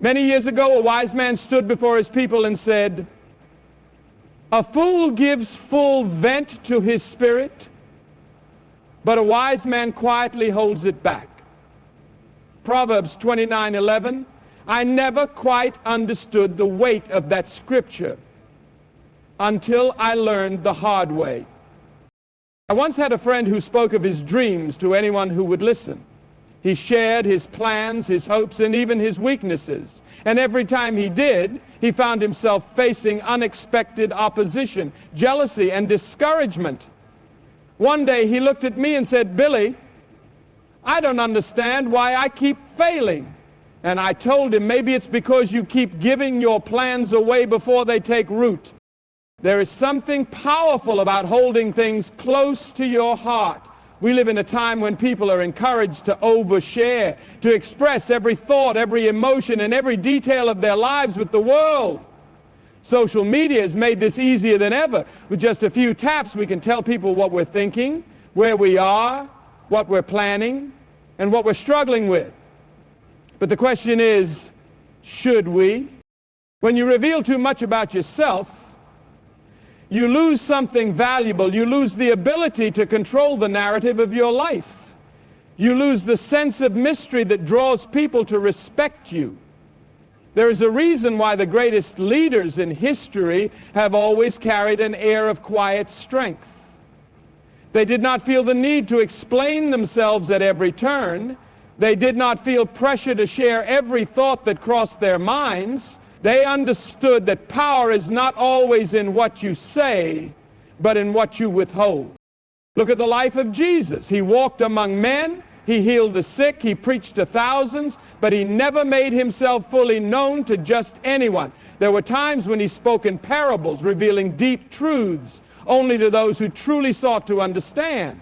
Many years ago, a wise man stood before his people and said, "A fool gives full vent to his spirit, but a wise man quietly holds it back." Proverbs 29:11. I never quite understood the weight of that scripture until I learned the hard way. I once had a friend who spoke of his dreams to anyone who would listen. He shared his plans, his hopes, and even his weaknesses. And every time he did, he found himself facing unexpected opposition, jealousy, and discouragement. One day he looked at me and said, "Billy, I don't understand why I keep failing." And I told him, maybe it's because you keep giving your plans away before they take root. There is something powerful about holding things close to your heart. We live in a time when people are encouraged to overshare, to express every thought, every emotion, and every detail of their lives with the world. Social media has made this easier than ever. With just a few taps, we can tell people what we're thinking, where we are, what we're planning, and what we're struggling with. But the question is, should we? When you reveal too much about yourself, you lose something valuable. You lose the ability to control the narrative of your life. You lose the sense of mystery that draws people to respect you. There is a reason why the greatest leaders in history have always carried an air of quiet strength. They did not feel the need to explain themselves at every turn. They did not feel pressure to share every thought that crossed their minds. They understood that power is not always in what you say, but in what you withhold. Look at the life of Jesus. He walked among men, he healed the sick, he preached to thousands, but he never made himself fully known to just anyone. There were times when he spoke in parables, revealing deep truths only to those who truly sought to understand.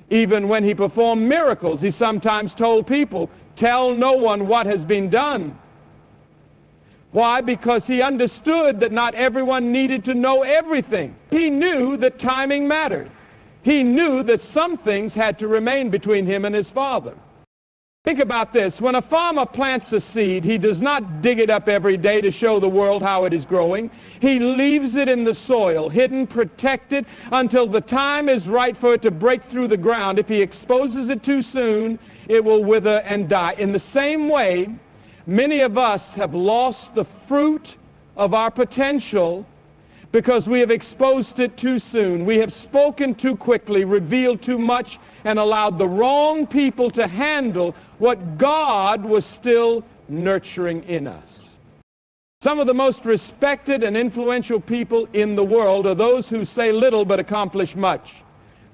Even when he performed miracles, he sometimes told people, "Tell no one what has been done." Why? Because he understood that not everyone needed to know everything. He knew that timing mattered. He knew that some things had to remain between him and his Father. Think about this. When a farmer plants a seed, he does not dig it up every day to show the world how it is growing. He leaves it in the soil, hidden, protected, until the time is right for it to break through the ground. If he exposes it too soon, it will wither and die. In the same way, many of us have lost the fruit of our potential because we have exposed it too soon. We have spoken too quickly, revealed too much, and allowed the wrong people to handle what God was still nurturing in us. Some of the most respected and influential people in the world are those who say little but accomplish much.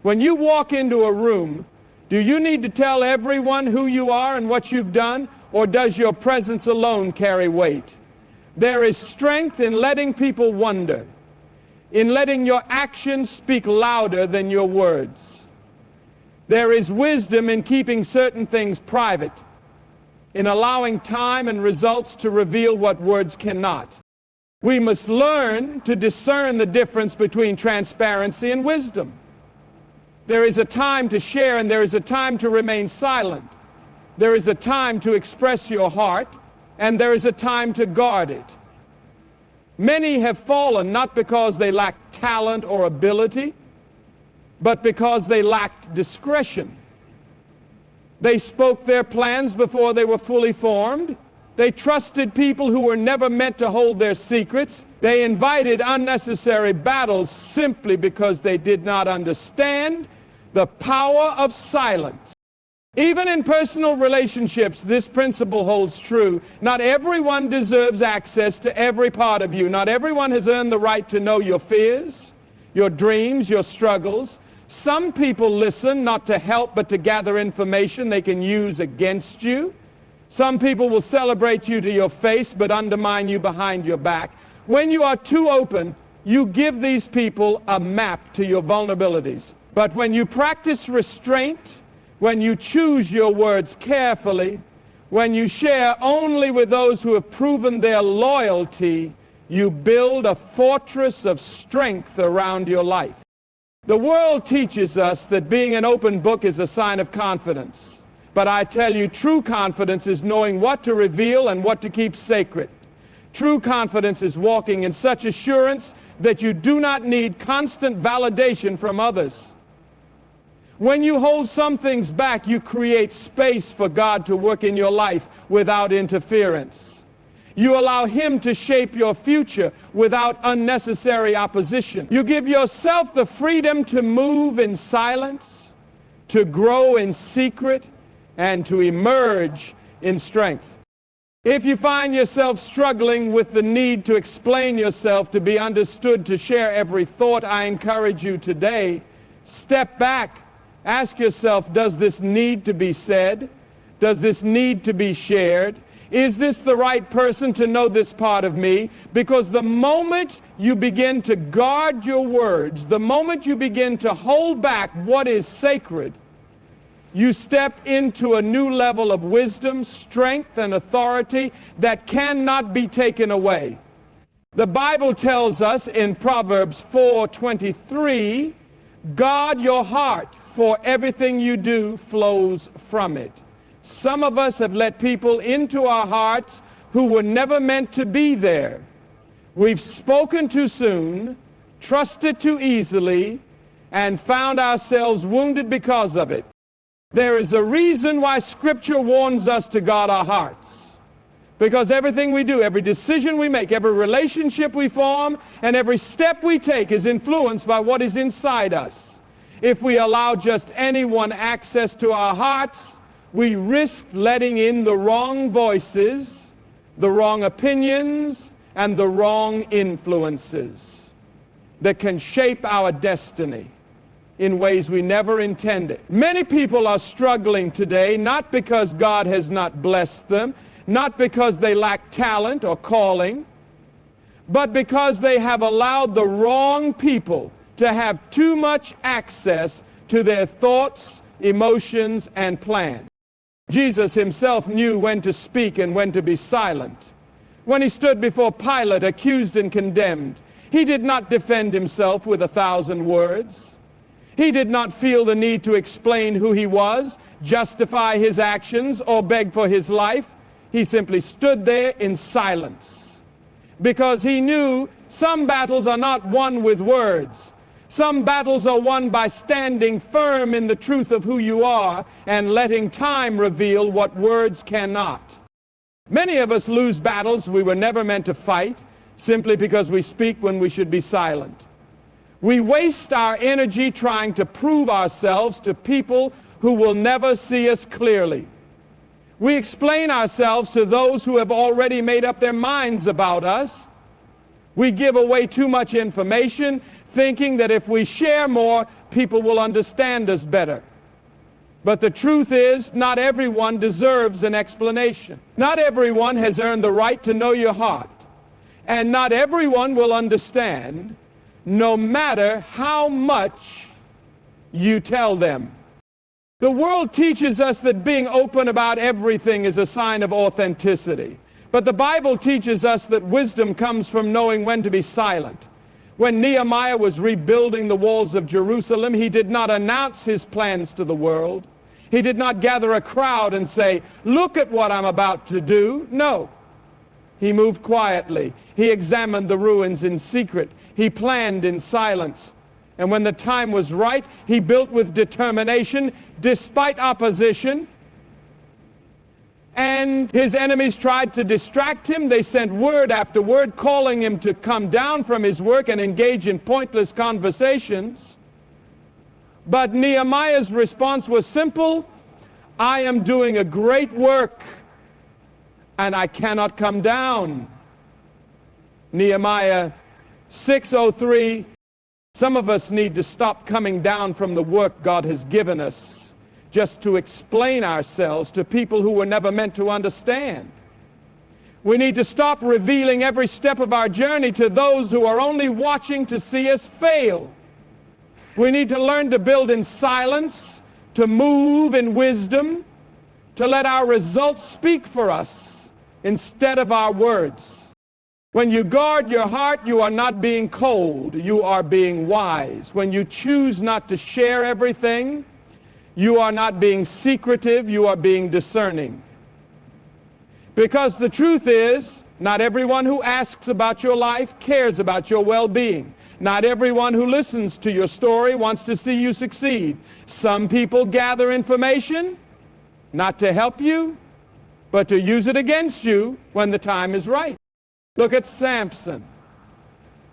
When you walk into a room, do you need to tell everyone who you are and what you've done? Or does your presence alone carry weight? There is strength in letting people wonder, in letting your actions speak louder than your words. There is wisdom in keeping certain things private, in allowing time and results to reveal what words cannot. We must learn to discern the difference between transparency and wisdom. There is a time to share and there is a time to remain silent. There is a time to express your heart, and there is a time to guard it. Many have fallen not because they lacked talent or ability, but because they lacked discretion. They spoke their plans before they were fully formed. They trusted people who were never meant to hold their secrets. They invited unnecessary battles simply because they did not understand the power of silence. Even in personal relationships, this principle holds true. Not everyone deserves access to every part of you. Not everyone has earned the right to know your fears, your dreams, your struggles. Some people listen not to help but to gather information they can use against you. Some people will celebrate you to your face but undermine you behind your back. When you are too open, you give these people a map to your vulnerabilities. But when you practice restraint, when you choose your words carefully, when you share only with those who have proven their loyalty, you build a fortress of strength around your life. The world teaches us that being an open book is a sign of confidence. But I tell you, true confidence is knowing what to reveal and what to keep sacred. True confidence is walking in such assurance that you do not need constant validation from others. When you hold some things back, you create space for God to work in your life without interference. You allow Him to shape your future without unnecessary opposition. You give yourself the freedom to move in silence, to grow in secret, and to emerge in strength. If you find yourself struggling with the need to explain yourself, to be understood, to share every thought, I encourage you today, step back. Ask yourself, does this need to be said? Does this need to be shared? Is this the right person to know this part of me? Because the moment you begin to guard your words, the moment you begin to hold back what is sacred, you step into a new level of wisdom, strength, and authority that cannot be taken away. The Bible tells us in Proverbs 4:23, guard your heart, for everything you do flows from it. Some of us have let people into our hearts who were never meant to be there. We've spoken too soon, trusted too easily, and found ourselves wounded because of it. There is a reason why Scripture warns us to guard our hearts. Because everything we do, every decision we make, every relationship we form, and every step we take is influenced by what is inside us. If we allow just anyone access to our hearts, we risk letting in the wrong voices, the wrong opinions, and the wrong influences that can shape our destiny in ways we never intended. Many people are struggling today, not because God has not blessed them, not because they lack talent or calling, but because they have allowed the wrong people to have too much access to their thoughts, emotions, and plans. Jesus himself knew when to speak and when to be silent. When he stood before Pilate, accused and condemned, he did not defend himself with 1,000 words. He did not feel the need to explain who he was, justify his actions, or beg for his life. He simply stood there in silence because he knew some battles are not won with words. Some battles are won by standing firm in the truth of who you are and letting time reveal what words cannot. Many of us lose battles we were never meant to fight simply because we speak when we should be silent. We waste our energy trying to prove ourselves to people who will never see us clearly. We explain ourselves to those who have already made up their minds about us. We give away too much information, thinking that if we share more, people will understand us better. But the truth is, not everyone deserves an explanation. Not everyone has earned the right to know your heart. And not everyone will understand, no matter how much you tell them. The world teaches us that being open about everything is a sign of authenticity. But the Bible teaches us that wisdom comes from knowing when to be silent. When Nehemiah was rebuilding the walls of Jerusalem, he did not announce his plans to the world. He did not gather a crowd and say, "Look at what I'm about to do." No. He moved quietly. He examined the ruins in secret. He planned in silence. And when the time was right, he built with determination, despite opposition. And his enemies tried to distract him. They sent word after word calling him to come down from his work and engage in pointless conversations. But Nehemiah's response was simple: I am doing a great work and I cannot come down. Nehemiah 6:03. Some of us need to stop coming down from the work God has given us just to explain ourselves to people who were never meant to understand. We need to stop revealing every step of our journey to those who are only watching to see us fail. We need to learn to build in silence, to move in wisdom, to let our results speak for us instead of our words. When you guard your heart, you are not being cold, you are being wise. When you choose not to share everything, You are not being secretive, you are being discerning. Because the truth is, not everyone who asks about your life cares about your well-being. Not everyone who listens to your story wants to see you succeed. Some people gather information not to help you, but to use it against you when the time is right. Look at Samson,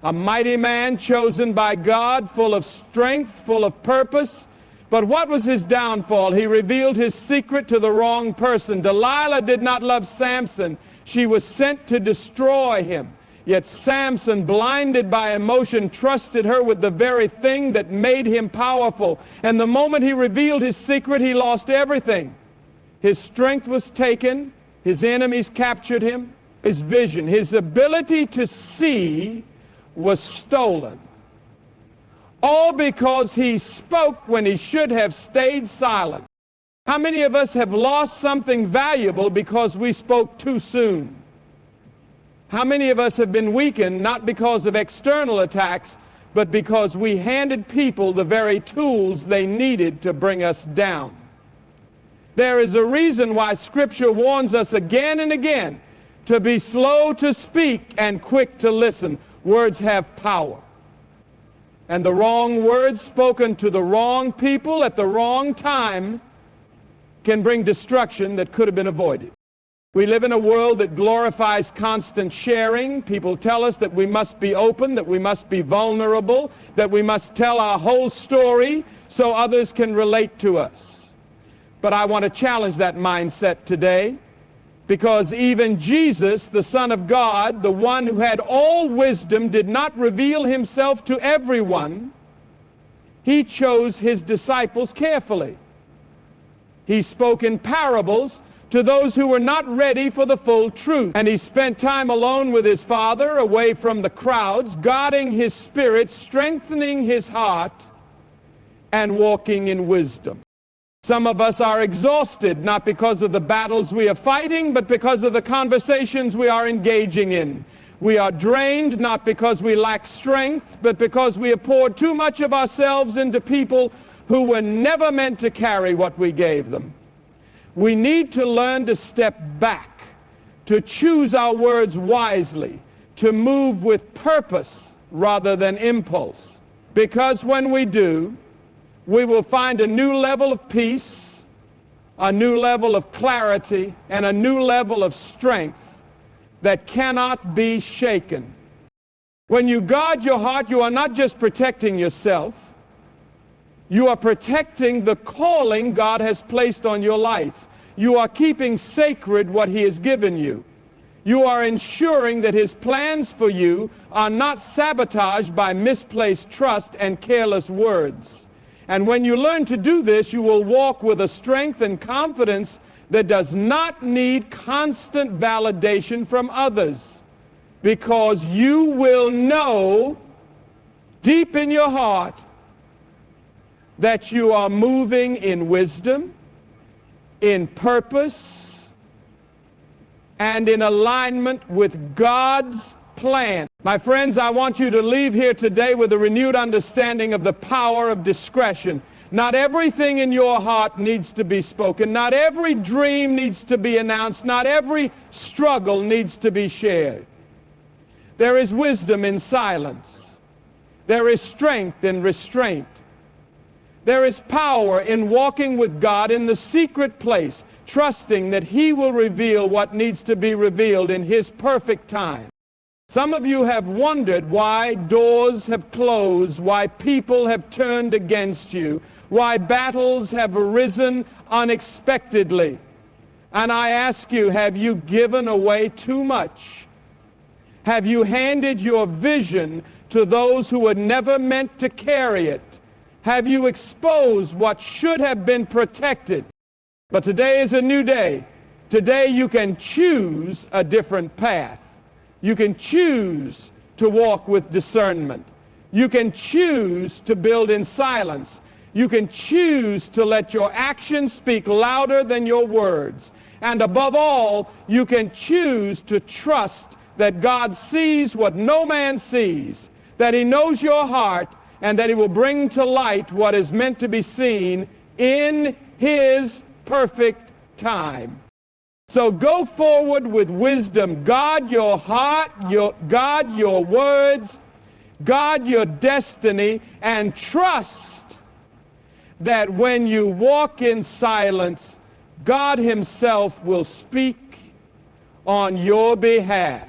a mighty man chosen by God, full of strength, full of purpose. But what was his downfall? He revealed his secret to the wrong person. Delilah did not love Samson. She was sent to destroy him. Yet Samson, blinded by emotion, trusted her with the very thing that made him powerful. And the moment he revealed his secret, he lost everything. His strength was taken. His enemies captured him. His vision, his ability to see was stolen. All because he spoke when he should have stayed silent. How many of us have lost something valuable because we spoke too soon? How many of us have been weakened not because of external attacks, but because we handed people the very tools they needed to bring us down? There is a reason why Scripture warns us again and again to be slow to speak and quick to listen. Words have power. And the wrong words spoken to the wrong people at the wrong time can bring destruction that could have been avoided. We live in a world that glorifies constant sharing. People tell us that we must be open, that we must be vulnerable, that we must tell our whole story so others can relate to us. But I want to challenge that mindset today, because even Jesus, the Son of God, the one who had all wisdom, did not reveal himself to everyone. He chose his disciples carefully. He spoke in parables to those who were not ready for the full truth. And he spent time alone with his Father, away from the crowds, guarding his spirit, strengthening his heart, and walking in wisdom. Some of us are exhausted, not because of the battles we are fighting, but because of the conversations we are engaging in. We are drained, not because we lack strength, but because we have poured too much of ourselves into people who were never meant to carry what we gave them. We need to learn to step back, to choose our words wisely, to move with purpose rather than impulse. Because when we do, we will find a new level of peace, a new level of clarity, and a new level of strength that cannot be shaken. When you guard your heart, you are not just protecting yourself, you are protecting the calling God has placed on your life. You are keeping sacred what He has given you. You are ensuring that His plans for you are not sabotaged by misplaced trust and careless words. And when you learn to do this, you will walk with a strength and confidence that does not need constant validation from others, because you will know deep in your heart that you are moving in wisdom, in purpose, and in alignment with God's plan. My friends, I want you to leave here today with a renewed understanding of the power of discretion. Not everything in your heart needs to be spoken. Not every dream needs to be announced. Not every struggle needs to be shared. There is wisdom in silence. There is strength in restraint. There is power in walking with God in the secret place, trusting that He will reveal what needs to be revealed in His perfect time. Some of you have wondered why doors have closed, why people have turned against you, why battles have arisen unexpectedly. And I ask you, have you given away too much? Have you handed your vision to those who were never meant to carry it? Have you exposed what should have been protected? But today is a new day. Today you can choose a different path. You can choose to walk with discernment. You can choose to build in silence. You can choose to let your actions speak louder than your words. And above all, you can choose to trust that God sees what no man sees, that He knows your heart, and that He will bring to light what is meant to be seen in His perfect time. So go forward with wisdom. Guard your heart, guard your words, guard your destiny, and trust that when you walk in silence, God Himself will speak on your behalf.